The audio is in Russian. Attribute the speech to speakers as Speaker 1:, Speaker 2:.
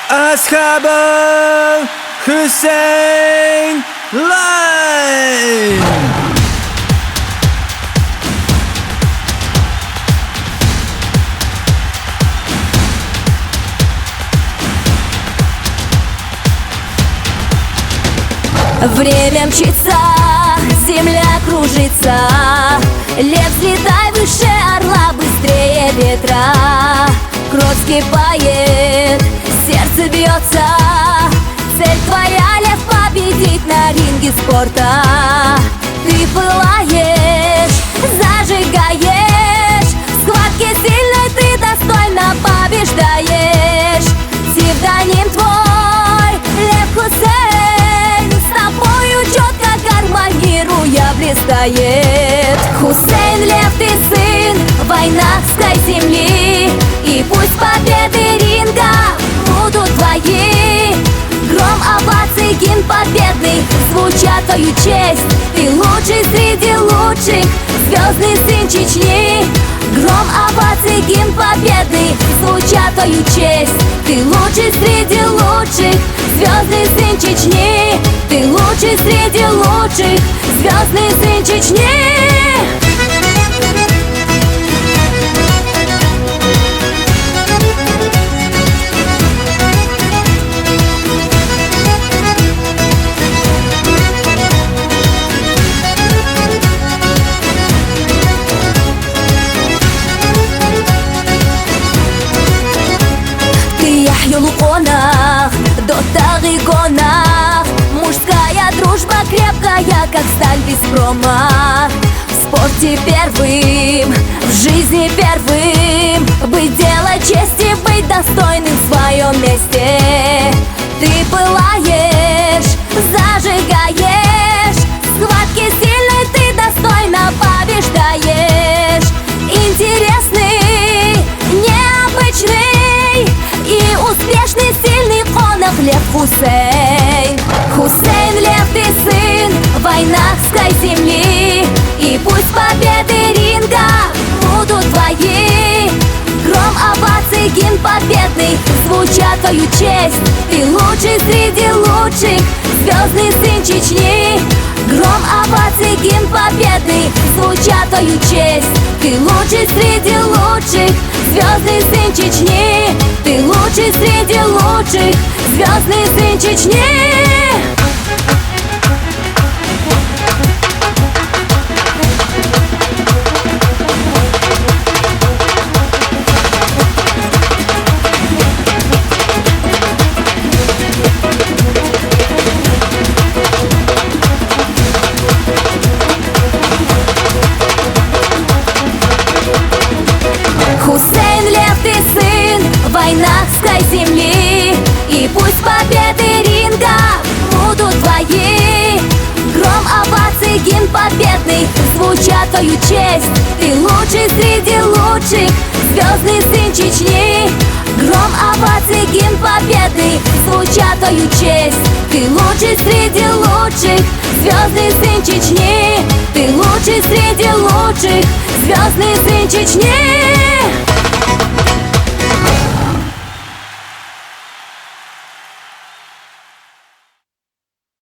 Speaker 1: Ashabul Hussein Line.
Speaker 2: Время мчится, земля кружится, лев, взлетай выше орла, быстрее ветра. Кровь вскипает, сердце бьется, цель твоя, лев, победить на ринге спорта. Ты пылаешь, зажигаешь, в схватке сильной ты достойно побеждаешь. Псевдоним твой, Лев Хусейн, с тобою четко гармонируя блистает. Хусейн, лев, ты сын войнахской земли, и пусть победы ринга будут твои. Гром, оваций, гимн победный звучат в твою честь. Ты лучший среди лучших, звездный сын Чечни. Гром, оваций, гимн победный звучат в твою честь. Ты лучший среди лучших, звездный сын Чечни. Ты лучший среди лучших, звездный сын Чечни. Юлуконах, дотары гонах, мужская дружба крепкая, как сталь без промах. В спорте первым, в жизни первым, быть дело чести, быть достойным в своем месте. Ты пылаешь, зажигаешь, в схватке сильной ты достойно побеждаешь. Интересный, необычный и успешный, сильный в конах Лев Хусейн. Хусейн, лев, ты сын войнахской земли, и пусть победы ринга будут твои. Гром, оваций, гимн победный звучат в твою честь. Ты лучший среди лучших, звездный сын Чечни. Гром, оваций, гимн победный звучат в твою честь. Ты лучший среди лучших, звездный сын Чечни. Ты лучший среди лучших, звездный сын Чечни. Хусейн, лев, ты сын войнахской земли, и пусть победы ринга будут твои. Гром, оваций, гимн победный звучат в твою честь. Ты лучший среди лучших, звездный сын Чечни. Гром, оваций, гимн победный звучат в твою честь. Ты лучший среди лучших, звездный сын Чечни. Ты лучший среди лучших, звездный сын Чечни.